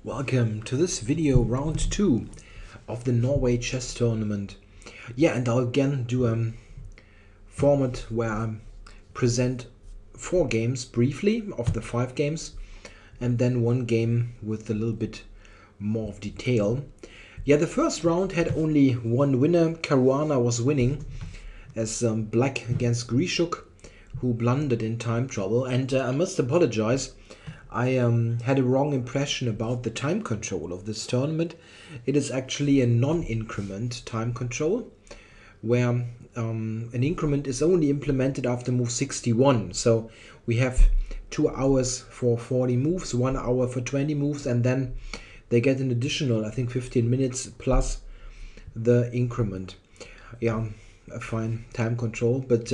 Welcome to this video, round 2 of the Norway chess tournament. Yeah, and I'll again do a format where I present 4 games briefly of the 5 games and then 1 game with a little bit more of detail. Yeah, the first round had only 1 winner. Caruana was winning as black against Grishuk, who blundered in time trouble, and I must apologize. I had a wrong impression about the time control of this tournament. It is actually a non-increment time control, where an increment is only implemented after move 61. So we have 2 hours for 40 moves, 1 hour for 20 moves, and then they get an additional, I think, 15 minutes plus the increment. Yeah, a fine time control, but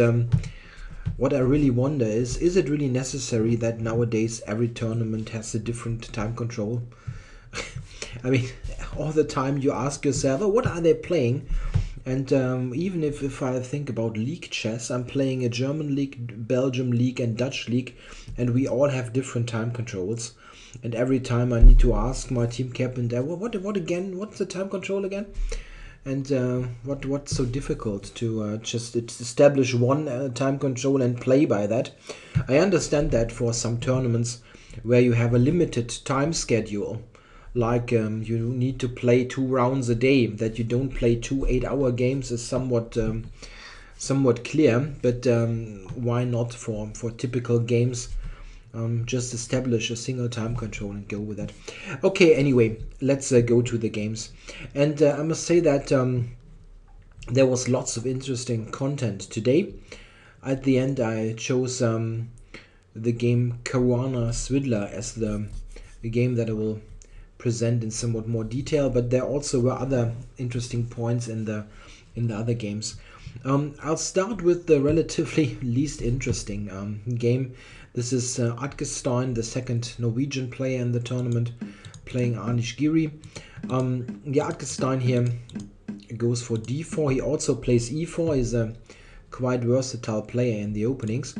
what I really wonder is it really necessary that nowadays every tournament has a different time control? I mean, all the time you ask yourself, oh, what are they playing? And even if I think about league chess, I'm playing a German league, Belgium league and Dutch league, and we all have different time controls. And every time I need to ask my team captain, what again? What's the time control again? And what's so difficult to just establish one time control and play by that? I understand that for some tournaments where you have a limited time schedule, like you need to play 2 rounds a day, that you don't play 2 8-hour games is somewhat clear. But why not for typical games? Just establish a single time control and go with that. Okay, anyway, let's go to the games. And I must say that there was lots of interesting content today. At the end, I chose the game Caruana Svidler as the game that I will present in somewhat more detail, but there also were other interesting points in the other games. I'll start with the relatively least interesting game. This is Atgestein, the second Norwegian player in the tournament, playing Anish Giri. Yeah, Atgestein here goes for d4. He also plays e4. He's a quite versatile player in the openings.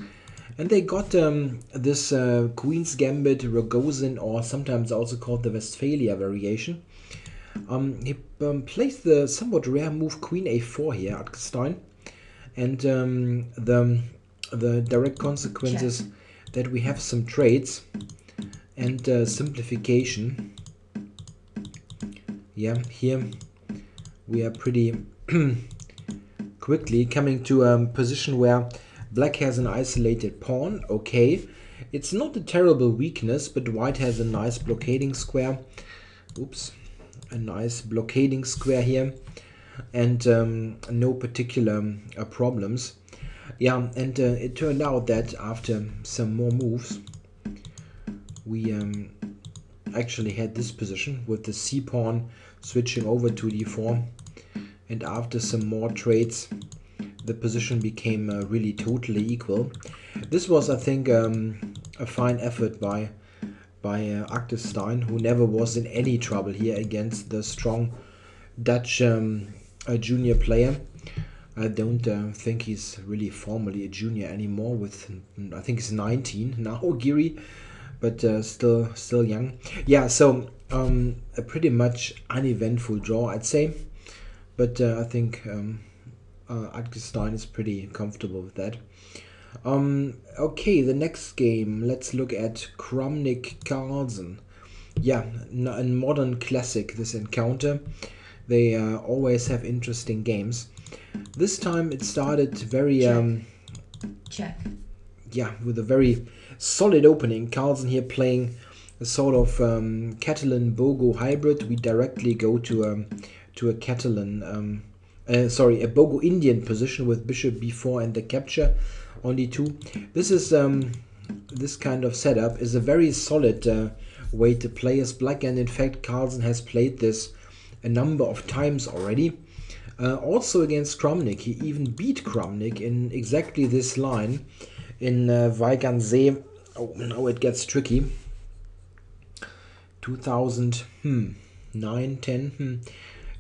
And they got this Queen's Gambit, Rogozin, or sometimes also called the Westphalia variation. He plays the somewhat rare move Queen a4 here, Atgestein. And the direct consequences that we have some trades and simplification. Yeah, here we are pretty quickly coming to a position where black has an isolated pawn. Okay, it's not a terrible weakness, but white has a nice blockading square. Oops, a nice blockading square here, and no particular problems. Yeah, and it turned out that after some more moves, we actually had this position with the c-pawn switching over to d4, and after some more trades, the position became really totally equal. This was, I think, a fine effort by Atgestein, who never was in any trouble here against the strong Dutch junior player. I don't think he's really formally a junior anymore. I think he's 19 now, Giri, but still young. Yeah, so a pretty much uneventful draw, I'd say. But I think Atgestein is pretty comfortable with that. Okay, the next game. Let's look at Kramnik-Carlsen. Yeah, a modern classic, this encounter. They always have interesting games. This time it started very check. Yeah, with a very solid opening. Carlsen here playing a sort of Catalan-Bogo hybrid. We directly go to a Catalan, a Bogo-Indian position with bishop b4 and the capture on d2. This is this kind of setup is a very solid way to play as black, and in fact Carlsen has played this a number of times already. Also against Kramnik, he even beat Kramnik in exactly this line in Weigansee. Oh, now it gets tricky. 2009, 10.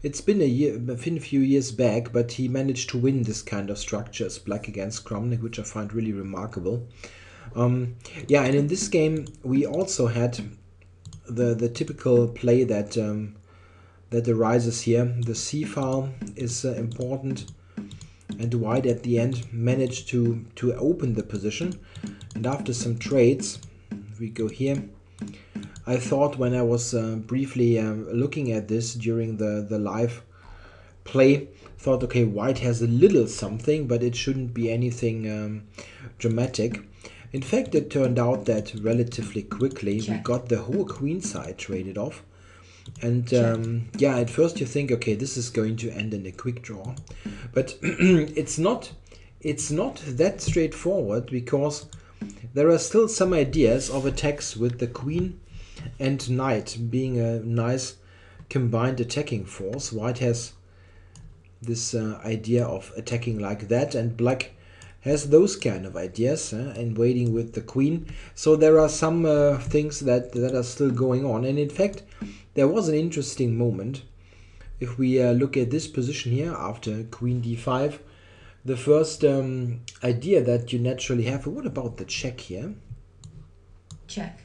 It's been a few years back, but he managed to win this kind of structure as black against Kramnik, which I find really remarkable. Yeah, and in this game we also had the typical play that that arises here. The c file is important, and white at the end managed to open the position. And after some trades, we go here. I thought when I was briefly looking at this during the live play, thought, okay, white has a little something, but it shouldn't be anything dramatic. In fact, it turned out that relatively quickly we got the whole queen side traded off. And yeah, at first you think, okay, this is going to end in a quick draw, but it's not that straightforward, because there are still some ideas of attacks with the queen and knight being a nice combined attacking force. White has this idea of attacking like that, and black has those kind of ideas and waiting with the queen. So there are some things that are still going on. And in fact, there was an interesting moment. If we look at this position here after queen d5, the first idea that you naturally have, what about the check here? Check.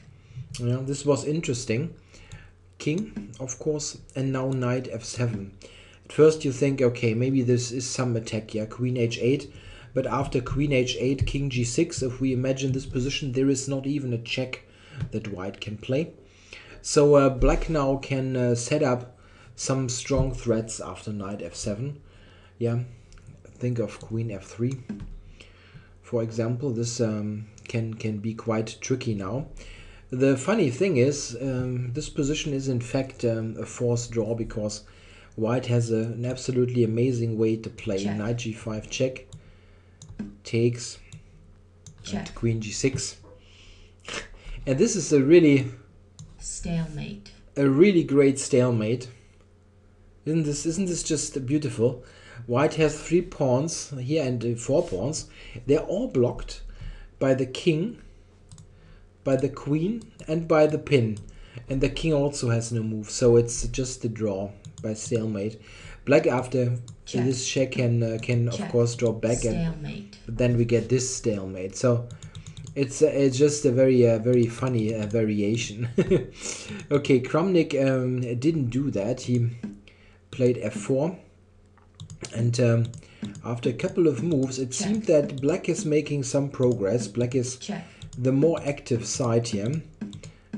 Yeah, this was interesting. King, of course, and now knight f7. At first you think, okay, maybe this is some attack, yeah, queen h8. But after queen h8, king g6, if we imagine this position, there is not even a check that white can play. So black now can set up some strong threats after knight f7. Yeah, think of queen f3. For example, this can be quite tricky now. The funny thing is, this position is in fact a forced draw, because white has an absolutely amazing way to play. Check. Knight g5 check, takes, Check. and queen g6. And this is a really great stalemate. Isn't this just beautiful? White has 3 pawns here and 4 pawns. They're all blocked by the king, by the queen, and by the pin. And the king also has no move, so it's just a draw by stalemate. Black after this check can of course draw back, stalemate. and then we get this stalemate. So it's just a very funny variation. Okay, Kramnik didn't do that. He played f4, and after a couple of moves, it seemed that black is making some progress. Black is the more active side here,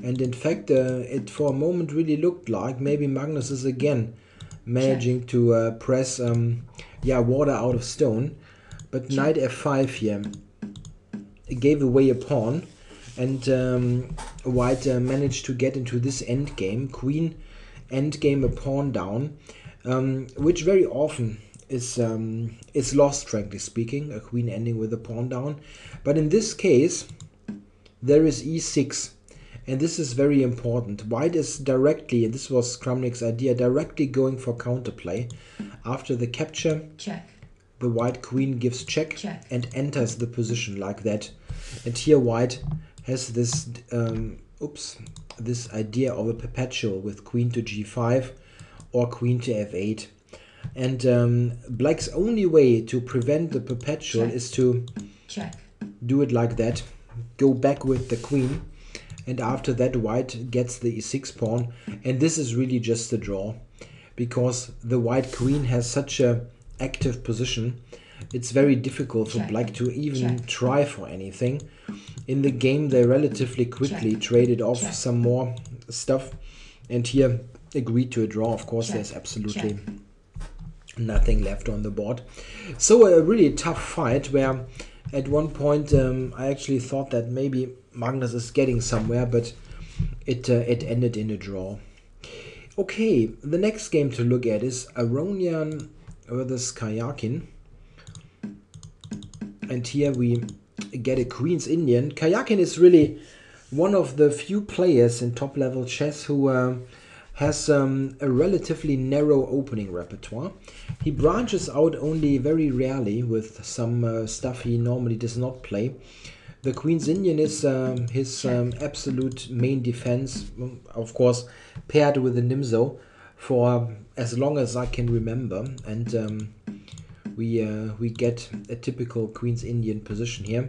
and in fact it for a moment really looked like maybe Magnus is again managing to press water out of stone. But knight f5 here gave away a pawn, and white managed to get into this endgame. Queen endgame, a pawn down, which very often is lost, frankly speaking, a queen ending with a pawn down. But in this case there is e6, and this is very important. White is directly, and this was Kramnik's idea, directly going for counterplay. After the capture, the white queen gives check and enters the position like that. And here white has this this idea of a perpetual with queen to g5 or queen to f8. And black's only way to prevent the perpetual is to do it like that, go back with the queen, and after that white gets the e6 pawn. And this is really just a draw, because the white queen has such a active position. It's very difficult for black to even try for anything. In the game they relatively quickly traded off some more stuff, and here agreed to a draw. Of course there's absolutely nothing left on the board. So a really tough fight, where at one point I actually thought that maybe Magnus is getting somewhere, but it ended in a draw. Okay, the next game to look at is Aronian versus Kayakin. And here we get a Queen's Indian. Kayakin is really one of the few players in top level chess who has a relatively narrow opening repertoire. He branches out only very rarely with some stuff he normally does not play. The Queen's Indian is his absolute main defense, of course, paired with the Nimzo for as long as I can remember. And we get a typical Queen's Indian position here.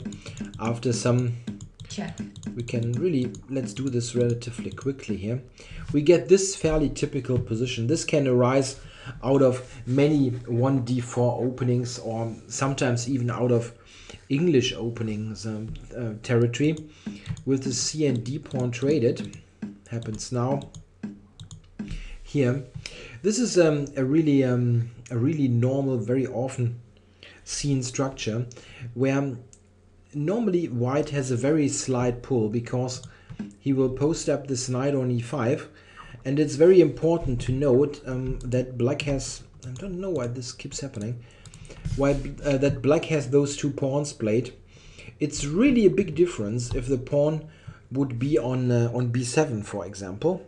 After some check, we can really, let's do this relatively quickly here. We get this fairly typical position. This can arise out of many 1d4 openings, or sometimes even out of English openings territory, with the C and D pawn traded. Happens now here. This is a really normal, very often seen structure, where normally white has a very slight pull, because he will post up this knight on e5, and it's very important to note that black has, I don't know why this keeps happening, why that black has those two pawns played. It's really a big difference if the pawn would be on b7, for example,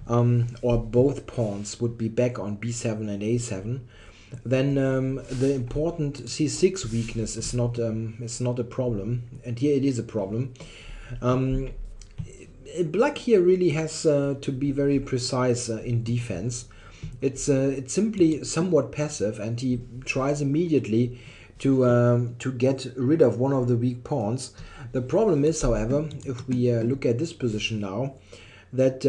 or both pawns would be back on b7 and a7. Then the important c6 weakness is not a problem, and here it is a problem. Black here really has to be very precise in defense. It's simply somewhat passive, and he tries immediately to get rid of one of the weak pawns. The problem is, however, if we look at this position now, that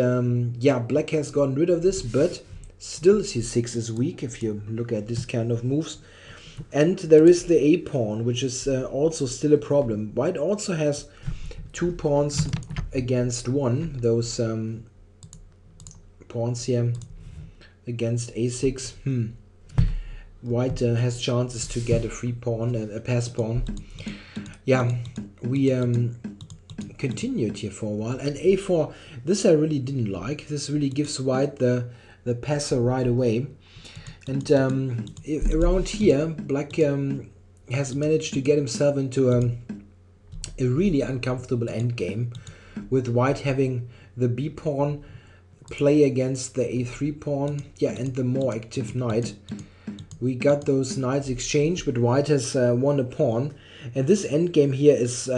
yeah, black has gotten rid of this, but still c6 is weak if you look at this kind of moves. And there is the a pawn, which is also still a problem. White also has two pawns against one, those pawns here against a6. White has chances to get a free pawn, a pass pawn. Yeah, we continued here for a while, and a4, this I really didn't like. This really gives white the passer right away. And around here, black has managed to get himself into a really uncomfortable endgame, with white having the b pawn play against the a3 pawn, yeah, and the more active knight. We got those knights exchanged, but white has won a pawn, and this endgame here is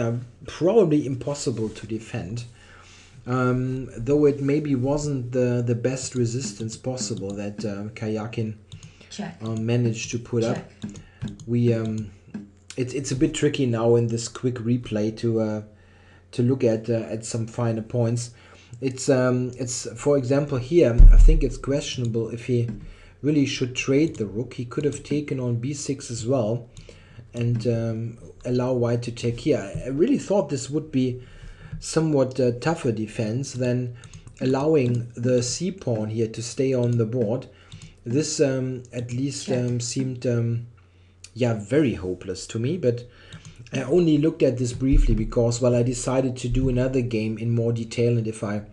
probably impossible to defend. Though it maybe wasn't the best resistance possible that Karjakin managed to put up. We it's a bit tricky now in this quick replay to look at some finer points. It's for example here, I think it's questionable if he really should trade the rook. He could have taken on b6 as well, and allow white to take here. I really thought this would be somewhat tougher defense than allowing the c pawn here to stay on the board. This at least seemed yeah, very hopeless to me, but I only looked at this briefly because, well, I decided to do another game in more detail, and if I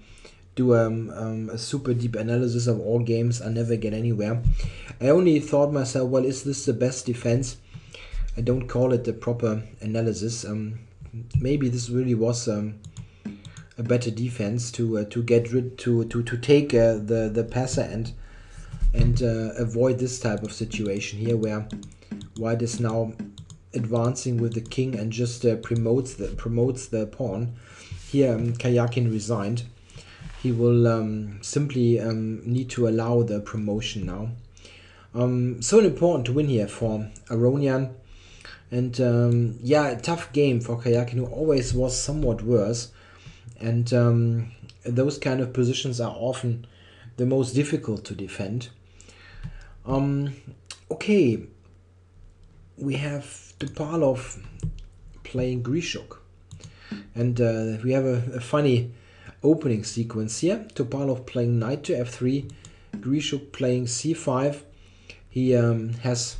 do a super deep analysis of all games, I never get anywhere. I only thought myself, well, is this the best defense? I don't call it the proper analysis. Maybe this really was a better defense to get rid to take the passer and avoid this type of situation here, where white is now advancing with the king and just promotes the pawn. Here Karjakin resigned. He will simply need to allow the promotion now. So important to win here for Aronian. And yeah, a tough game for Karjakin, who always was somewhat worse. And those kind of positions are often the most difficult to defend. Okay, we have Topalov playing Grishuk. And we have a funny opening sequence here. Topalov playing knight to f3, Grishuk playing c5. He has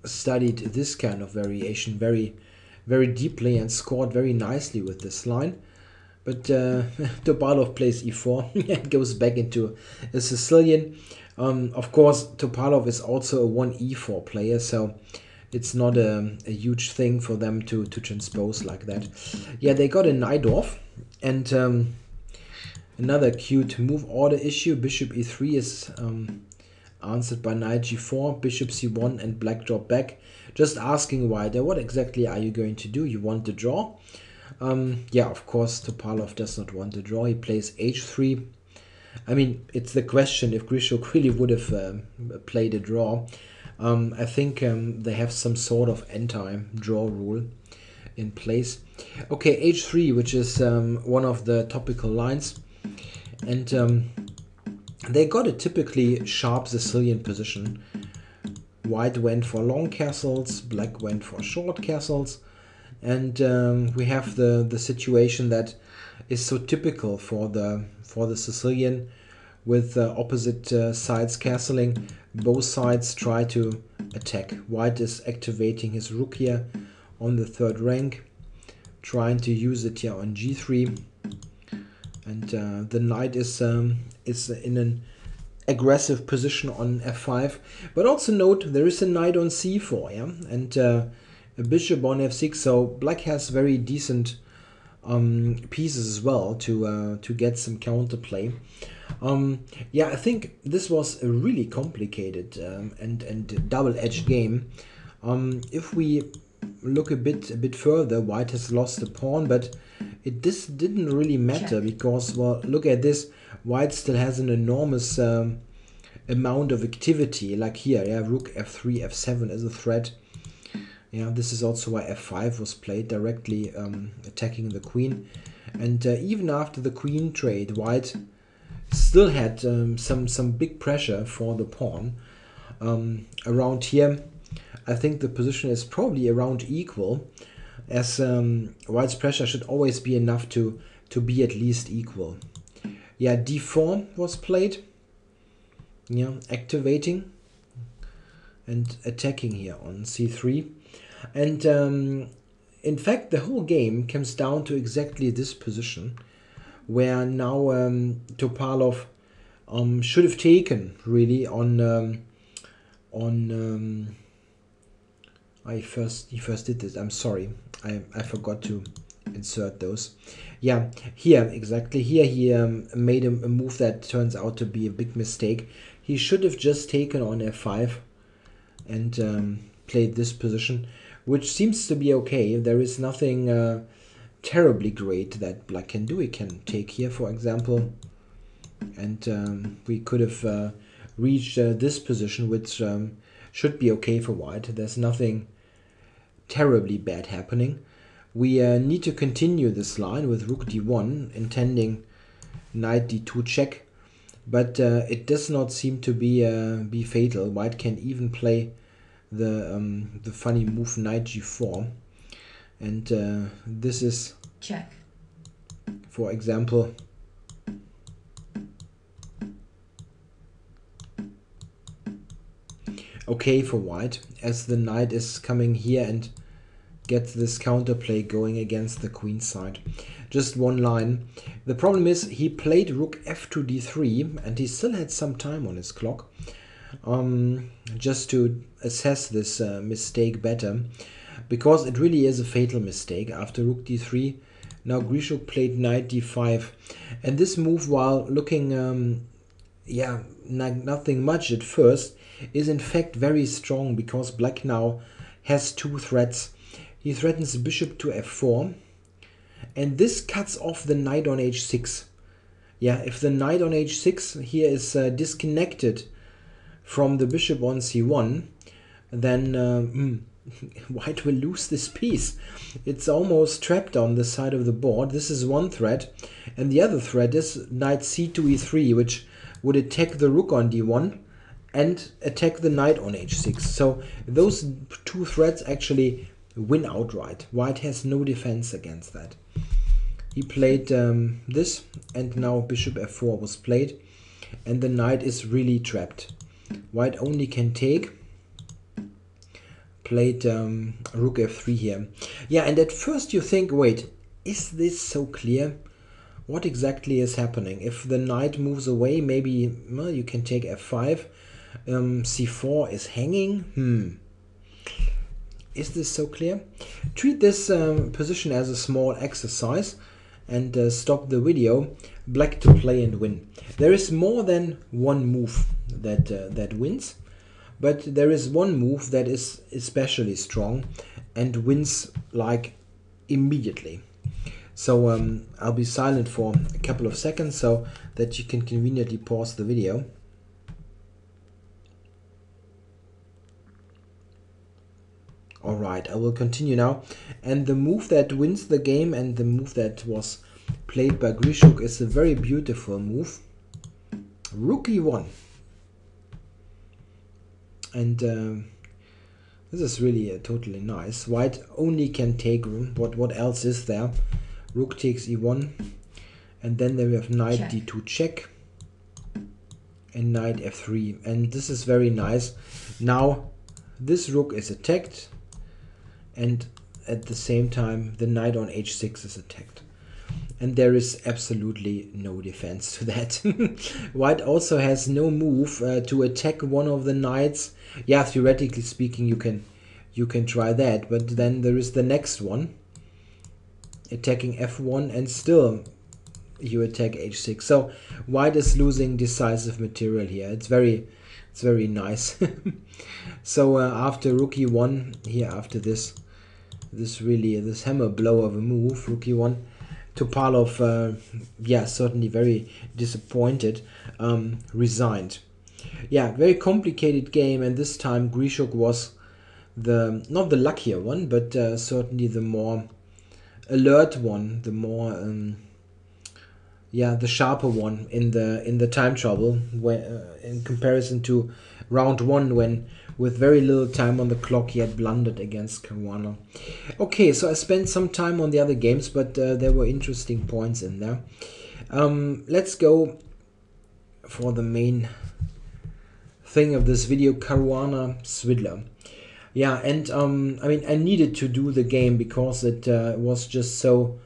studied this kind of variation very, very deeply and scored very nicely with this line. But Topalov plays e4 and goes back into a Sicilian. Of course, Topalov is also a 1e4 player, so it's not a huge thing for them to transpose like that. Yeah, they got a knight off, and another cute move order issue. Bishop e3 is answered by knight g4, bishop c1, and black drop back. Just asking white, what exactly are you going to do? You want the draw? Yeah, of course, Topalov does not want the draw. He plays h3. I mean, it's the question if Grishuk really would have played a draw. I think they have some sort of anti-draw rule. in place. Okay, h3, which is one of the topical lines, and they got a typically sharp Sicilian position. White went for long castles, black went for short castles, and we have the situation that is so typical for the Sicilian, with opposite sides castling. Both sides try to attack. White is activating his rook here on the third rank, trying to use it here on g3, and the knight is in an aggressive position on f5. But also note there is a knight on c4, yeah, and a bishop on f6. So black has very decent pieces as well to get some counterplay. Yeah, I think this was a really complicated and double-edged game. If we look a bit further, white has lost a pawn, but this didn't really matter because, well, look at this. White still has an enormous amount of activity, like here, yeah, rook f3, f7 is a threat. Yeah, this is also why f5 was played, directly attacking the queen. And even after the queen trade, white still had some big pressure for the pawn. Around here, I think the position is probably around equal, as white's pressure should always be enough to be at least equal. Yeah, d4 was played. Yeah, activating and attacking here on c3. And in fact, the whole game comes down to exactly this position, where now Topalov should have taken really on he first did this. I'm sorry, I forgot to insert those. Yeah, here exactly here he made a move that turns out to be a big mistake. He should have just taken on f5 and played this position, which seems to be okay. There is nothing terribly great that black can do. He can take here, for example, and we could have reached this position, which should be okay for white. There's nothing terribly bad happening. We need to continue this line with rook d1, intending knight d2 check, but it does not seem to be fatal. White can even play the funny move knight g4, and this is check. For example, okay for white, as the knight is coming here and gets this counterplay going against the queen side. Just one line. The problem is he played rook f2 d3, and he still had some time on his clock just to assess this mistake better, because it really is a fatal mistake. After rook d3, now Grishuk played knight d5, and this move, while looking yeah, nothing much at first, is in fact very strong, because black now has two threats. He threatens bishop to f4, and this cuts off the knight on h6. Yeah, if the knight on h6 here is disconnected from the bishop on c1, then white will lose this piece. It's almost trapped on the side of the board. This is one threat, and the other threat is knight c2 e3, which would attack the rook on d1 and attack the knight on h6. So those two threats actually win outright. White has no defense against that. He played this, and now bishop f4 was played, and the knight is really trapped. White only can take. Played rook f3 here. Yeah, and at first you think, wait, is this so clear? What exactly is happening? If the knight moves away, maybe well, you can take f5. c4 is hanging. Is this so clear? Treat this position as a small exercise and stop the video. Black to play and win. There is more than one move that wins, but there is one move that is especially strong and wins like immediately. So I'll be silent for a couple of seconds so that you can conveniently pause the video. Alright, I will continue now. And the move that wins the game and the move that was played by Grishuk is a very beautiful move. Rook e1. And this is really totally nice. White only can take room. What else is there? Rook takes e1. And then we have knight check. d2 check. And knight f3. And this is very nice. Now this rook is attacked. And at the same time the knight on h6 is attacked. And there is absolutely no defense to that. White also has no move to attack one of the knights. Yeah, theoretically speaking, you can try that, but then there is the next one, attacking f1, and still you attack h6. So White is losing decisive material here. It's very nice. So after rook e1, here after this hammer blow of a move, rook e1. Topalov, yeah, certainly very disappointed, resigned. Yeah, very complicated game, and this time Grishuk was not the luckier one, but certainly the more alert one, the more the sharper one in the time trouble, where in comparison to round 1, when with very little time on the clock he had blundered against Caruana. Okay, so I spent some time on the other games, but there were interesting points in there. Let's go for the main thing of this video, Caruana Svidler. Yeah, and I mean, I needed to do the game because it was just so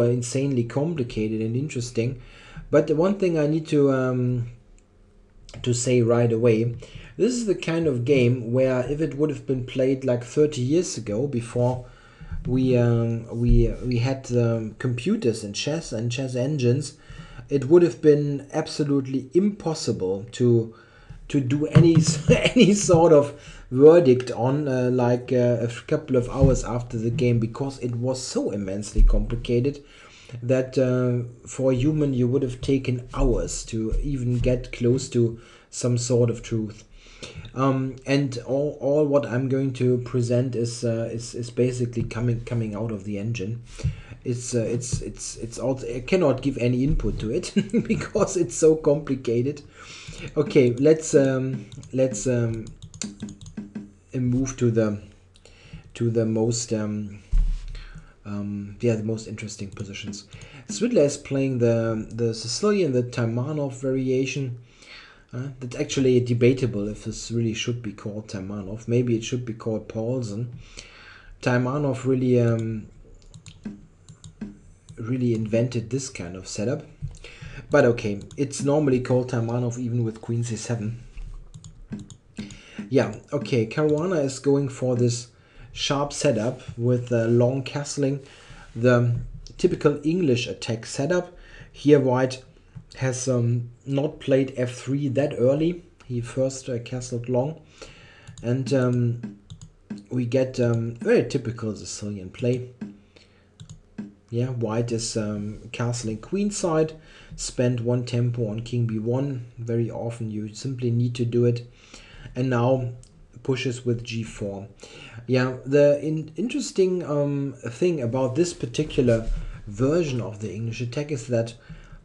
insanely complicated and interesting. But the one thing I need to say right away, this is the kind of game where if it would have been played like 30 years ago, before we had computers and chess engines, it would have been absolutely impossible to do any sort of verdict on like a couple of hours after the game, because it was so immensely complicated that for a human you would have taken hours to even get close to some sort of truth. And all what I'm going to present is basically coming out of the engine. It's also, I cannot give any input to it because it's so complicated. Okay, let's move to the most the most interesting positions. Svidler is playing the Sicilian, the Taimanov variation. That's actually debatable if this really should be called Taimanov. Maybe it should be called Paulsen. Taimanov really invented this kind of setup. But okay, it's normally called Taimanov even with Queen c7. Yeah, okay, Caruana is going for this sharp setup with long castling, the typical English attack setup. Here White has not played f3 that early. He first castled long, and we get very typical Sicilian play. Yeah, White is castling queenside, spend one tempo on king b1. Very often you simply need to do it, and now pushes with g4. Yeah, the interesting thing about this particular version of the English attack is that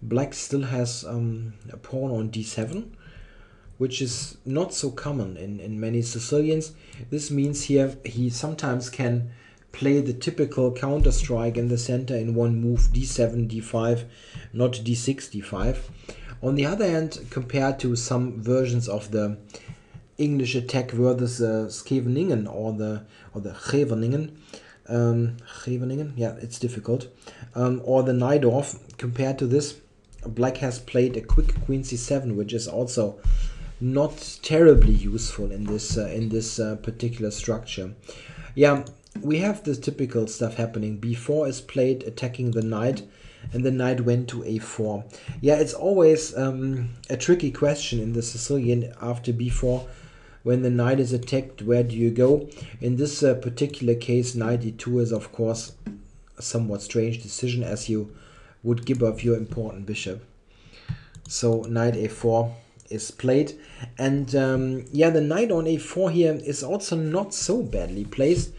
Black still has a pawn on d7, which is not so common in many Sicilians. This means here he sometimes can play the typical counter strike in the center in one move, d7, d5, not d6, d5. On the other hand, compared to some versions of the English attack where this Scheveningen or the Scheveningen, yeah, it's difficult, or the Najdorf, compared to this, Black has played a quick queen c7, which is also not terribly useful in this particular structure. Yeah, we have this typical stuff happening. b4 is played, attacking the knight, and the knight went to a4. Yeah, it's always a tricky question in the Sicilian after b4. When the knight is attacked, where do you go? In this particular case, knight e2 is of course a somewhat strange decision, as you would give up your important bishop. So knight a4 is played. And yeah, the knight on a4 here is also not so badly placed.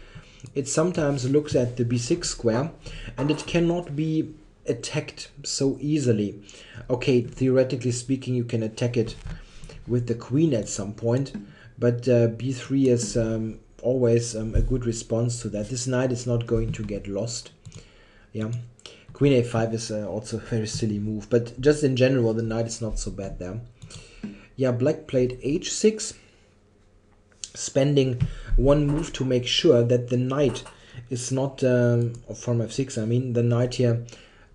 It sometimes looks at the b6 square, and it cannot be attacked so easily. Okay, theoretically speaking, you can attack it with the queen at some point, but b3 is always a good response to that. This knight is not going to get lost. Yeah, queen a5 is also a very silly move, but just in general, the knight is not so bad there. Yeah, black played h6, spending one move to make sure that the knight is not, from f6, I mean, the knight here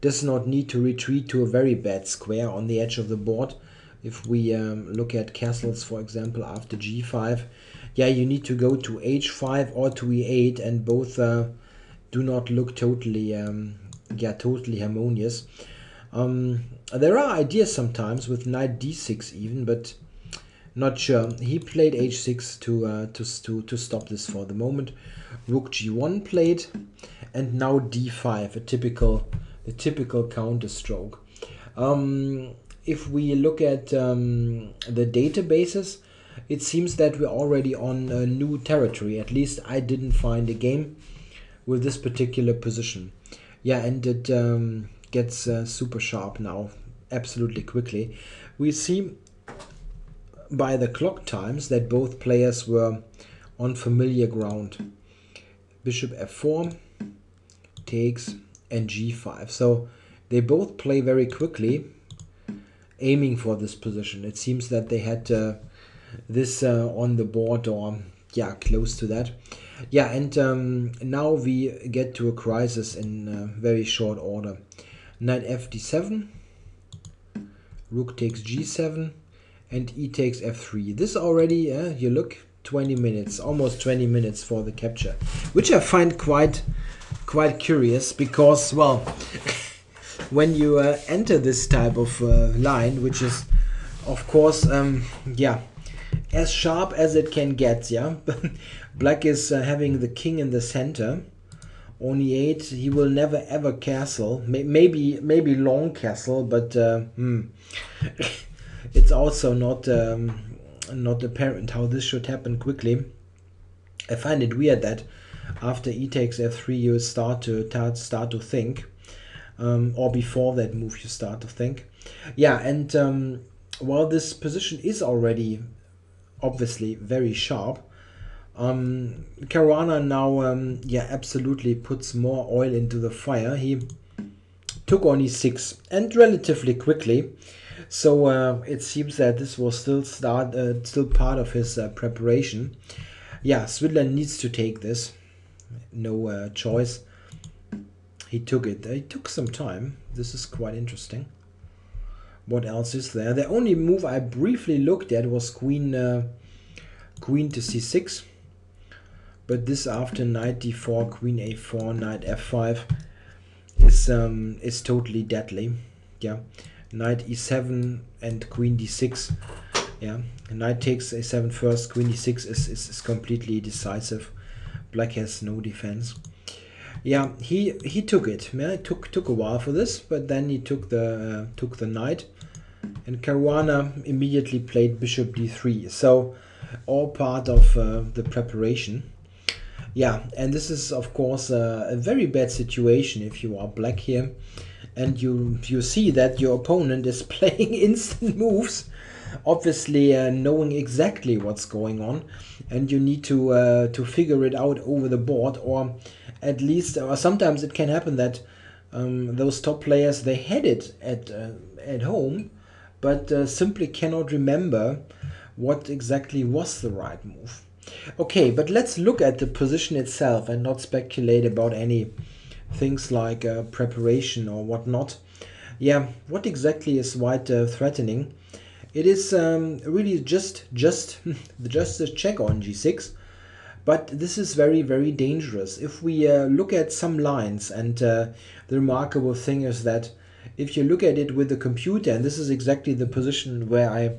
does not need to retreat to a very bad square on the edge of the board. If we look at castles, for example, after g5, yeah, you need to go to h5 or to e8, and both do not look totally, totally harmonious. There are ideas sometimes with knight d6 even, but not sure. He played h6 to stop this for the moment. Rook g1 played, and now d5, a typical counter stroke. If we look at the databases, it seems that we're already on a new territory. At least I didn't find a game with this particular position. Yeah, and it gets super sharp now, absolutely quickly. We see by the clock times that both players were on familiar ground. Bishop f4 takes, and g5. So they both play very quickly, aiming for this position. It seems that they had this on the board, or yeah, close to that. Yeah, and now we get to a crisis in very short order. Knight fd7, rook takes g7, and e takes f3. This already, you look, 20 minutes, almost 20 minutes for the capture, which I find quite curious, because, well, when you enter this type of line, which is, of course, yeah, as sharp as it can get, yeah. Black is having the king in the center. On e8, he will never ever castle. Maybe long castle, but it's also not apparent how this should happen quickly. I find it weird that after e takes f3 you start to think, or before that move you start to think. Yeah, and while this position is already obviously very sharp, Caruana now yeah, absolutely puts more oil into the fire. He took on e6, and relatively quickly. So it seems that this was still part of his preparation. Yeah, Svidler needs to take this. No choice. He took it. It took some time. This is quite interesting. What else is there? The only move I briefly looked at was queen to c6. But this after knight d4, queen a4, knight f5 is totally deadly. Yeah, knight e7 and queen d6. Yeah, knight takes a7 first, queen d6 is completely decisive. Black has no defense. Yeah, he took it. Yeah, it took a while for this, but then he took the knight, and Caruana immediately played bishop d3. So all part of the preparation. Yeah, and this is of course a very bad situation if you are black here, and you see that your opponent is playing instant moves, obviously knowing exactly what's going on, and you need to figure it out over the board, or at least, or sometimes it can happen that those top players, they had it at home, but simply cannot remember what exactly was the right move. Okay, but let's look at the position itself and not speculate about any things like preparation or whatnot. Yeah, what exactly is white threatening? It is really just a check on g6, but this is very, very dangerous. If we look at some lines, and the remarkable thing is that if you look at it with the computer, and this is exactly the position where I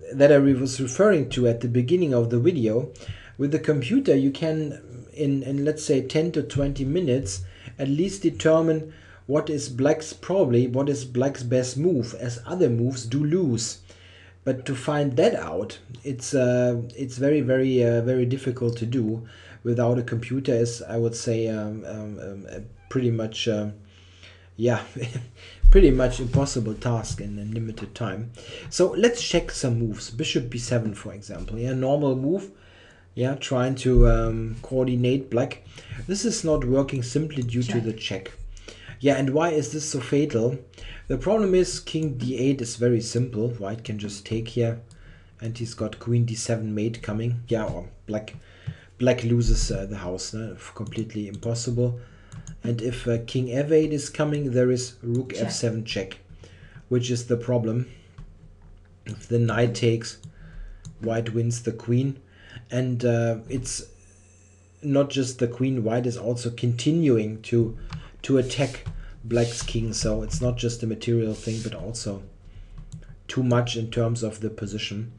was referring to at the beginning of the video, with the computer you can in let's say 10 to 20 minutes at least determine what is black's best move, as other moves do lose. But to find that out, it's very very difficult to do without a computer. Is, I would say, pretty much yeah, pretty much impossible task in a limited time. So let's check some moves. Bishop b7, for example. Yeah, normal move. Yeah, trying to coordinate black. This is not working simply due to the check. Yeah, and why is this so fatal? The problem is king d8 is very simple. White can just take here, and he's got queen d7 mate coming. Yeah, or black loses the house. Completely impossible. And if king f8 is coming, there is rook f7 check, which is the problem. If the knight takes, white wins the queen. And it's not just the queen, white is also continuing to attack black's king. So it's not just a material thing, but also too much in terms of the position.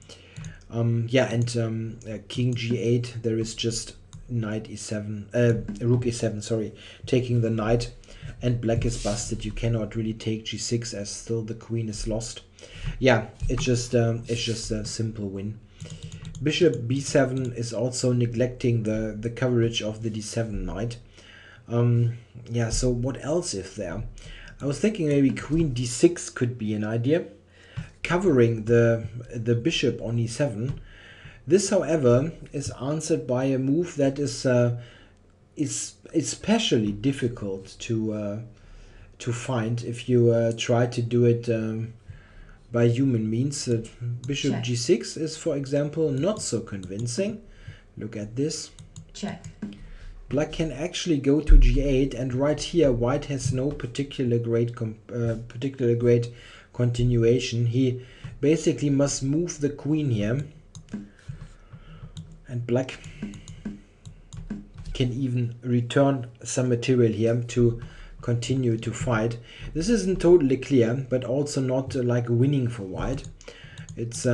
Yeah, and king g8, there is just knight e7, rook e7, sorry, taking the knight, and black is busted. You cannot really take g6 as still the queen is lost. Yeah, it's just a simple win. Bishop b7 is also neglecting the coverage of the d7 knight. Yeah, so what else is there? I was thinking maybe queen d6 could be an idea, covering the bishop on e7. This, however, is answered by a move that is especially difficult to find if you try to do it by human means. Bishop Check. g6 is, for example, not so convincing. Look at this. Check. Black can actually go to g8, and right here white has no particular great continuation. He basically must move the queen here, and black can even return some material here to continue to fight. This isn't totally clear, but also not like winning for white. It's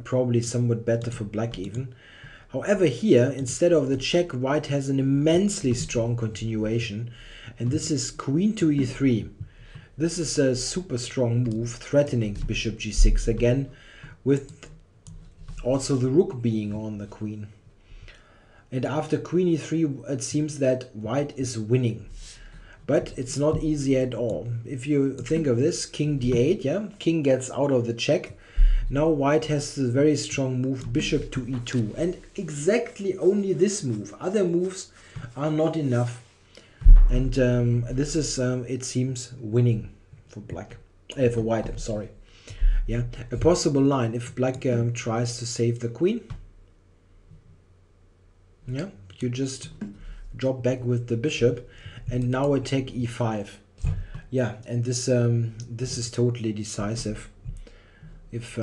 probably somewhat better for black even. However, here, instead of the check, white has an immensely strong continuation, and this is queen to e3. This is a super strong move, threatening bishop g6 again, with also the rook being on the queen. And after queen e3, it seems that white is winning. But it's not easy at all. If you think of this, king d8, yeah, king gets out of the check. Now white has the very strong move, bishop to e2. And exactly only this move. Other moves are not enough. And this is, it seems, winning for black. For white, I'm sorry. Yeah, a possible line if black tries to save the queen. Yeah, you just drop back with the bishop, and now attack e5. Yeah, and this is totally decisive. If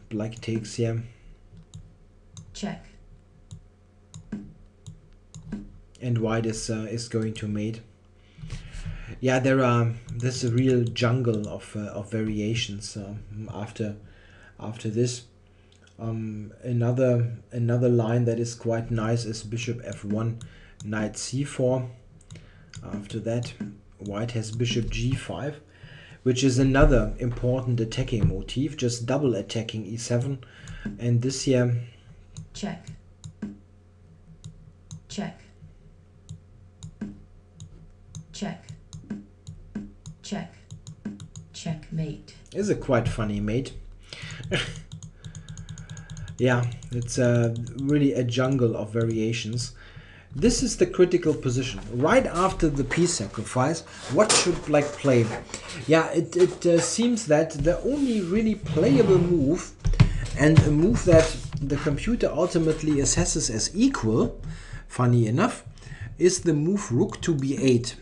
black takes here, Check. and white is going to mate. Yeah, there's a real jungle of variations after this. Another line that is quite nice is bishop f1, knight c4. After that, white has bishop g5, which is another important attacking motif, just double attacking e7. And this here, Check. Check. Check. Check. Checkmate. is a quite funny mate. Yeah, it's really a jungle of variations. This is the critical position. Right after the piece sacrifice, what should black play? Yeah, it seems that the only really playable move, and a move that the computer ultimately assesses as equal, funny enough, is the move rook to b8.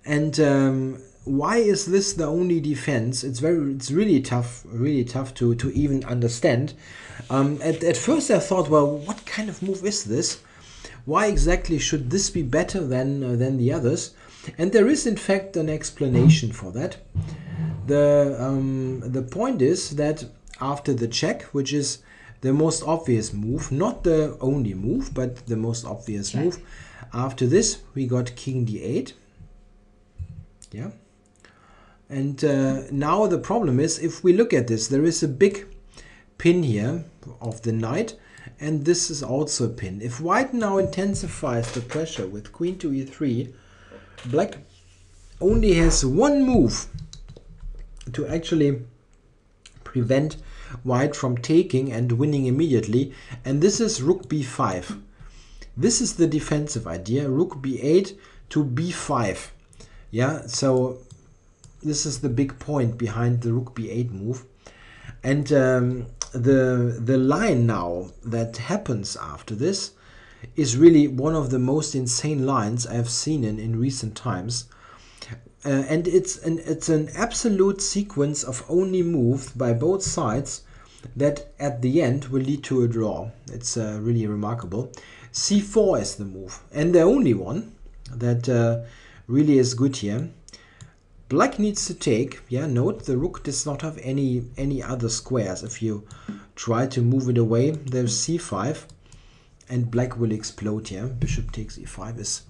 And why is this the only defense? It's really tough to even understand. At first I thought, well, what kind of move is this? Why exactly should this be better than the others? And there is in fact an explanation for that. The point is that after the check, which is the most obvious move, not the only move, but the most obvious move, after this we got king d8. Yeah. And now the problem is, if we look at this, there is a big pin here of the knight, and this is also a pin. If white now intensifies the pressure with queen to e3, black only has one move to actually prevent white from taking and winning immediately, and this is rook b5. This is the defensive idea, rook b8 to b5. Yeah, so this is the big point behind the rook b8 move. And the line now that happens after this is really one of the most insane lines I have seen in recent times. And it's an absolute sequence of only moves by both sides that at the end will lead to a draw. It's really remarkable. c4 is the move, and the only one that really is good here. Black needs to take. Yeah, note the rook does not have any other squares. If you try to move it away, there's c5, and black will explode here. Bishop takes e5 is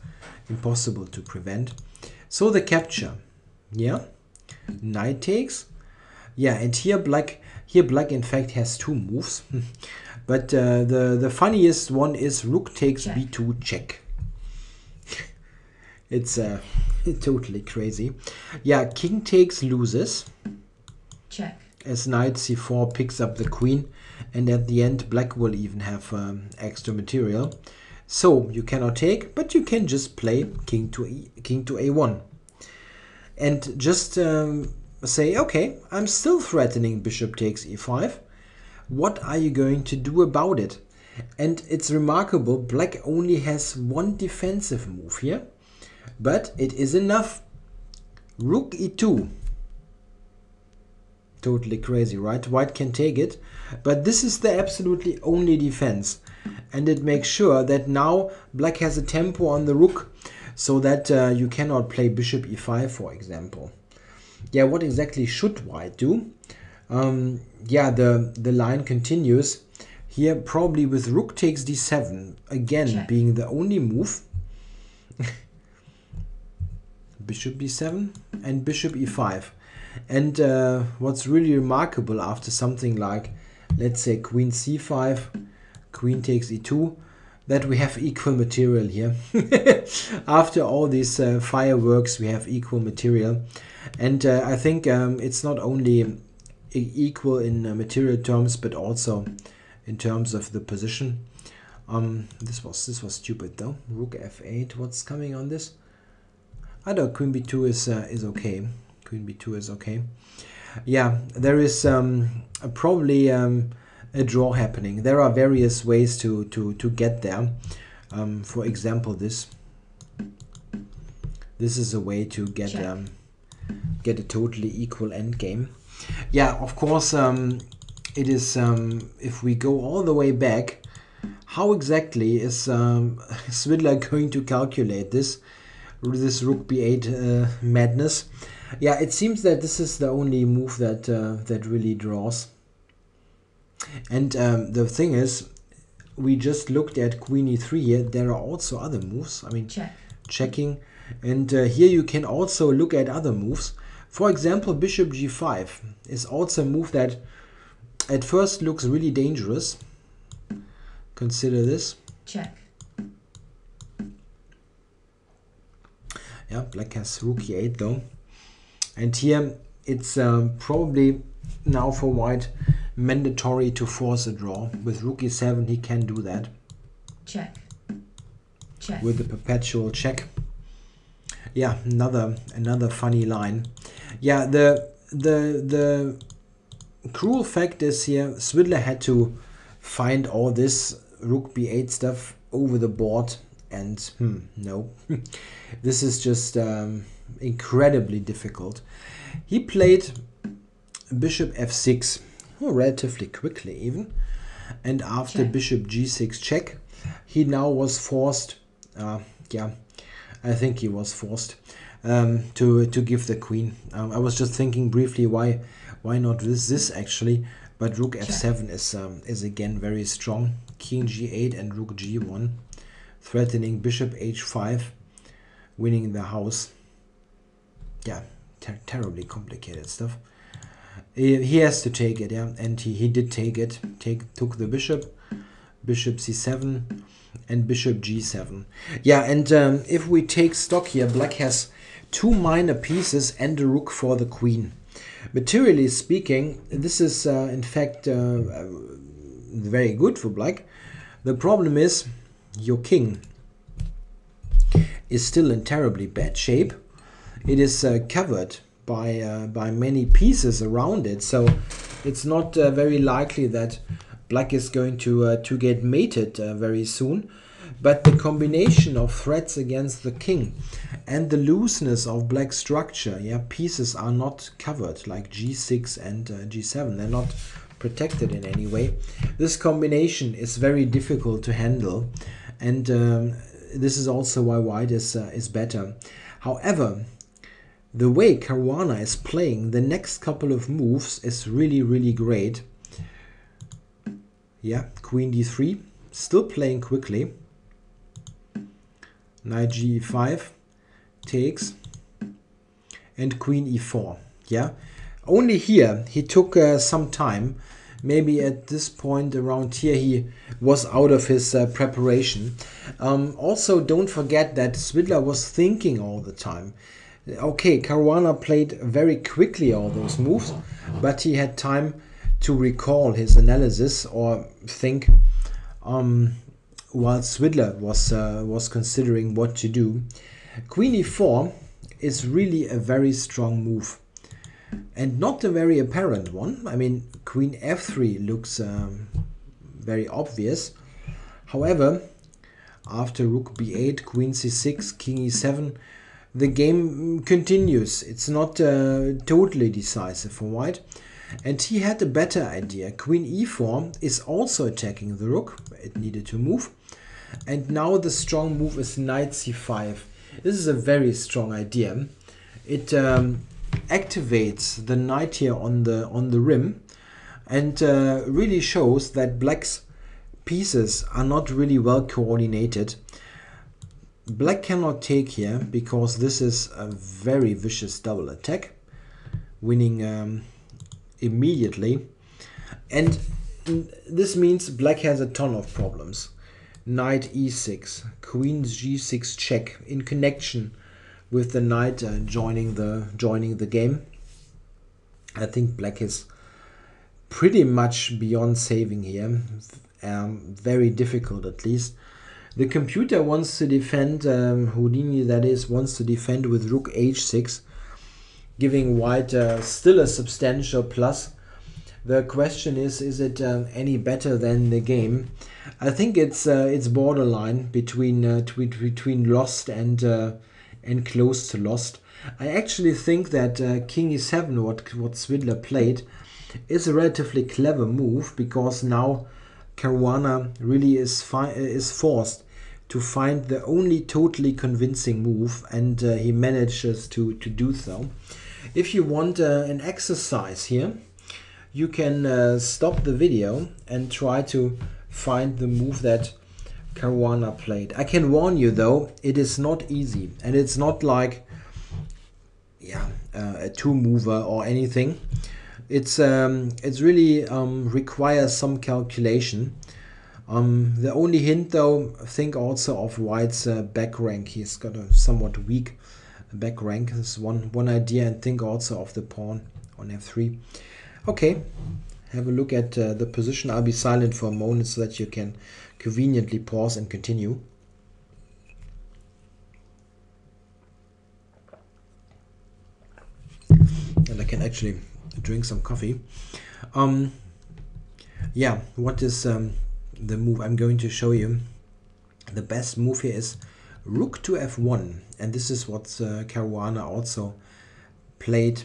impossible to prevent. So the capture, yeah, knight takes, yeah, and here black in fact has two moves, but the funniest one is rook takes check. b2 check. It's totally crazy. Yeah, king takes loses. Check. As knight c4 picks up the queen, and at the end black will even have extra material. So you cannot take, but you can just play king to a1. And just say, okay, I'm still threatening bishop takes e5. What are you going to do about it? And it's remarkable, black only has one defensive move here, but it is enough. Rook e2. Totally crazy, right? White can take it, but this is the absolutely only defense. And it makes sure that now black has a tempo on the rook, so that you cannot play bishop e5, for example. Yeah, what exactly should white do? Yeah, the line continues here, probably with rook takes d7, again check. Being the only move. Bishop b7 and bishop e5. And what's really remarkable after something like, let's say, queen c5, queen takes e2, that we have equal material here. After all these fireworks, we have equal material. And I think it's not only equal in material terms, but also in terms of the position. This was stupid though. Rook f8. What's coming on this? I know queen b2 is okay. Queen b2 is okay. Yeah, there is probably a draw happening. There are various ways to get there. For example, this is a way to get a totally equal endgame. Yeah, of course, it is. If we go all the way back, how exactly is Svidler going to calculate this rook b8 madness? Yeah, it seems that this is the only move that that really draws. And the thing is, we just looked at queen e3 here. There are also other moves. I mean, checking. And here you can also look at other moves. For example, bishop g5 is also a move that at first looks really dangerous. Consider this. Check. Yeah, black has rook e8 though. And here it's probably now for white mandatory to force a draw. With rook e7 he can do that. Check. Check. With the perpetual check. Yeah, another funny line. Yeah, the cruel fact is here, Svidler had to find all this rook b8 stuff over the board, and no. This is just incredibly difficult. He played bishop f6 relatively quickly even, and after bishop g6 check, he now was forced, yeah, I think he was forced to give the queen. I was just thinking briefly why not this actually, but rook f7 is again very strong. King g8 and rook g1, threatening bishop h5, winning the house. Yeah, terribly complicated stuff. He has to take it, yeah, and he did take it. Took the bishop c7, and bishop g7. Yeah, and if we take stock here, black has 2 minor pieces and a rook for the queen. Materially speaking, this is in fact very good for black. The problem is your king is still in terribly bad shape. It is covered by many pieces around it, so it's not very likely that black is going to get mated very soon. But the combination of threats against the king and the looseness of black structure, yeah, pieces are not covered like g6 and g7. They're not protected in any way. This combination is very difficult to handle, and this is also why white is better. However, the way Caruana is playing the next couple of moves is really great. Yeah, queen d3, still playing quickly. Knight g5 takes, and queen e4. Yeah, only here he took some time. Maybe at this point around here he was out of his preparation. Also, don't forget that Svidler was thinking all the time. Okay, Caruana played very quickly all those moves, but he had time to recall his analysis or think while Svidler was considering what to do. Queen e4 is really a very strong move, and not a very apparent one. I mean, queen f3 looks very obvious. However, after rook b8, queen c6, king e7, the game continues. It's not totally decisive for white. And he had a better idea. Queen e4 is also attacking the rook. It needed to move. And now the strong move is knight c5. This is a very strong idea. It activates the knight here on the rim, and really shows that black's pieces are not really well coordinated. Black cannot take here because this is a very vicious double attack, winning immediately, and this means black has a ton of problems. Knight e6, queen g6 check in connection with the knight joining the game. I think black is pretty much beyond saving here. Very difficult, at least. The computer wants to defend, Houdini that is, wants to defend with rook h6, giving white still a substantial plus. The question is it any better than the game? I think it's borderline between lost and close to lost. I actually think that king e7, what Svidler played, is a relatively clever move, because now Caruana really is forced to find the only totally convincing move, and he manages to do so. If you want an exercise here, you can stop the video and try to find the move that Caruana played. I can warn you though, it is not easy, and it's not like a two-mover or anything. It's really requires some calculation. The only hint though, think also of white's back rank. He's got a somewhat weak back rank. This is one idea, and think also of the pawn on f3. Okay, have a look at the position. I'll be silent for a moment so that you can conveniently pause and continue. And I can actually drink some coffee. Yeah, what is the move I'm going to show you? The best move here is rook to f1, and this is what Caruana also played.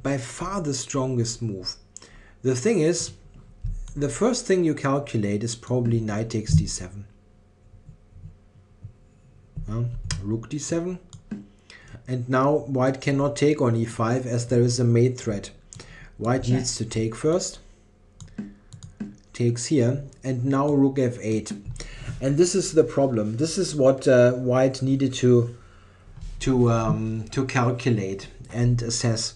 By far the strongest move. The thing is, the first thing you calculate is probably knight takes d7. Rook d7. And now white cannot take on e5 as there is a mate threat. White needs to take first. Takes here, and now rook f8. And this is the problem. This is what white needed to calculate. and assess.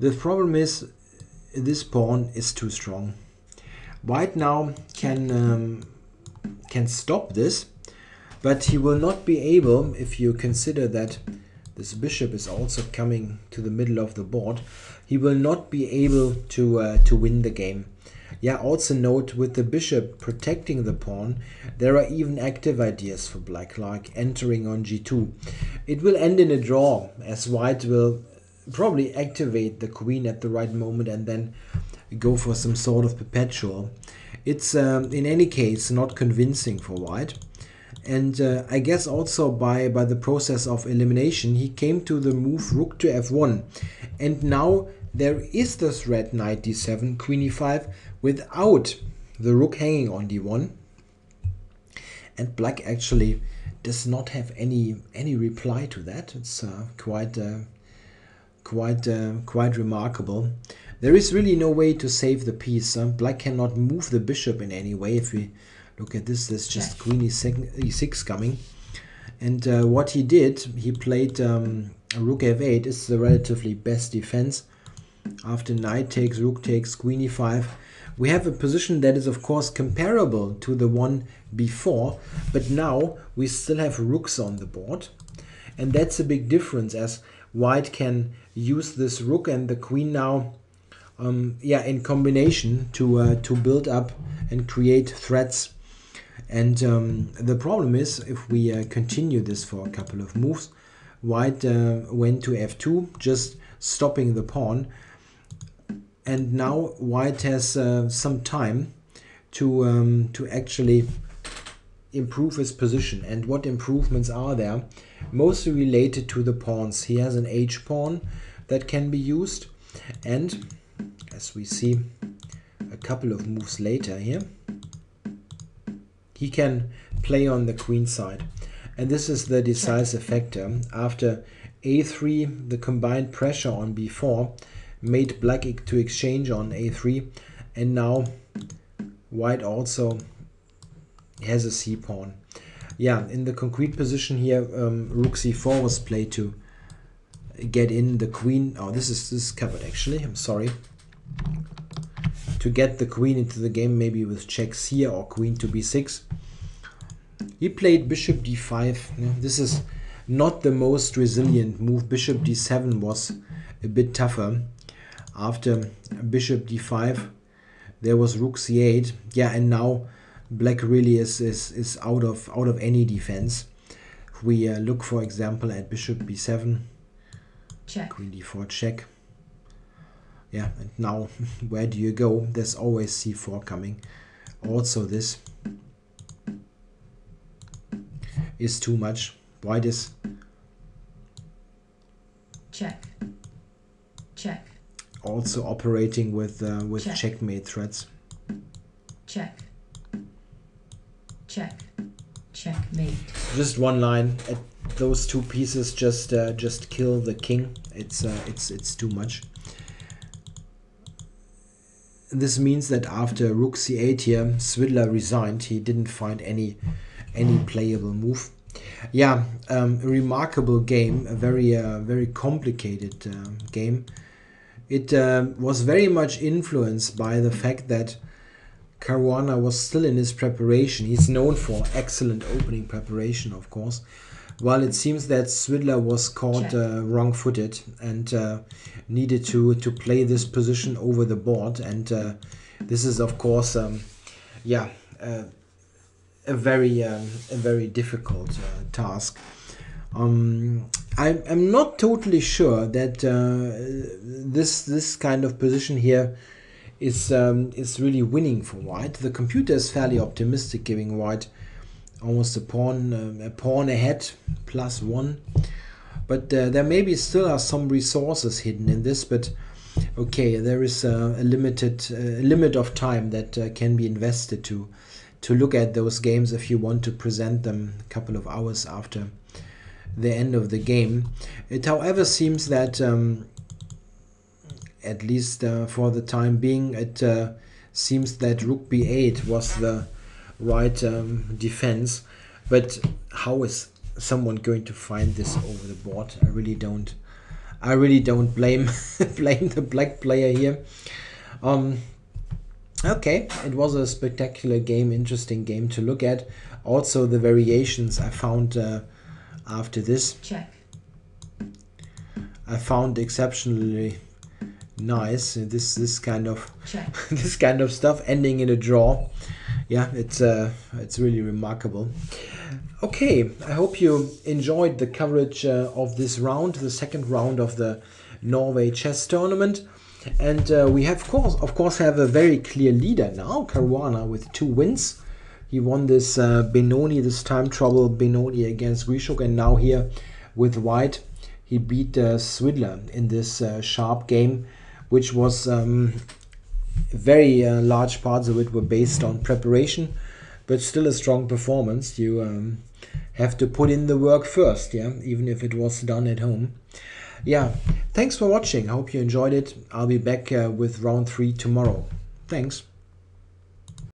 The problem is this pawn is too strong. White now can stop this, but he will not be able, if you consider that this bishop is also coming to the middle of the board, he will not be able to win the game. Yeah, also note with the bishop protecting the pawn, there are even active ideas for black, like entering on g2. It will end in a draw, as white will probably activate the queen at the right moment and then go for some sort of perpetual. It's in any case not convincing for white. And I guess also by the process of elimination, he came to the move rook to f1. And now there is the threat knight d7, queen e5, without the rook hanging on d1. And black actually does not have any reply to that. It's quite remarkable. There is really no way to save the piece. Black cannot move the bishop in any way. If we look at this, there's just queen e6 coming. And what he did, he played rook f8. It's the relatively best defense. After knight takes, rook takes, queen e5. We have a position that is of course comparable to the one before, but now we still have rooks on the board. And that's a big difference, as white can use this rook and the queen now in combination to build up and create threats. And the problem is, if we continue this for a couple of moves, white went to f2, just stopping the pawn. And now white has some time to actually improve his position. And what improvements are there? Mostly related to the pawns. He has an h pawn that can be used, and as we see a couple of moves later here, he can play on the queen side. And this is the decisive factor. After a3, the combined pressure on b4 made black to exchange on a3, and now white also has a c pawn. Yeah, in the concrete position here, rook c4 was played to get in the queen. Oh, this is covered actually, I'm sorry. To get the queen into the game, maybe with checks here or queen to b6. He played bishop d5. This is not the most resilient move. Bishop d7 was a bit tougher. After bishop d5, there was rook c8. Yeah, and now black really is out of any defense. If we look, for example, at bishop b7, check, queen d4 check. Yeah, and now where do you go? There's always c4 coming. Also, this is too much. White is check, check, also operating with check, checkmate threats. Check, check, checkmate. Just one line. At those two pieces just kill the king. It's too much. This means that after rook c8 here, Svidler resigned. He didn't find any playable move. Yeah, remarkable game, a very complicated game. It was very much influenced by the fact that Caruana was still in his preparation. He's known for excellent opening preparation, of course. While it seems that Svidler was caught wrong-footed and needed to play this position over the board, and this is of course a very difficult task. I'm not totally sure that this kind of position here is really winning for white. The computer is fairly optimistic, giving white almost a pawn ahead, +1. But there maybe still are some resources hidden in this. But okay, there is a limit of time that can be invested to look at those games if you want to present them a couple of hours after the end of the game. It, however, seems that at least for the time being, it seems that rook b8 was the right defense. But how is someone going to find this over the board? I really don't I really don't blame blame the black player here. Okay, it was a spectacular game, interesting game to look at. Also the variations I found after this, Check. I found exceptionally nice. This kind of Check. this kind of stuff ending in a draw. Yeah, it's really remarkable. Okay, I hope you enjoyed the coverage of this round, the second round of the Norway chess tournament. And we have, of course, have a very clear leader now, Caruana, with 2 wins. He won this Benoni, this time trouble Benoni against Grishuk, and now here with white, he beat Svidler in this sharp game, which was very large parts of it were based on preparation, but still a strong performance. You have to put in the work first, yeah, even if it was done at home. Yeah, thanks for watching. I hope you enjoyed it. I'll be back with round 3 tomorrow. Thanks.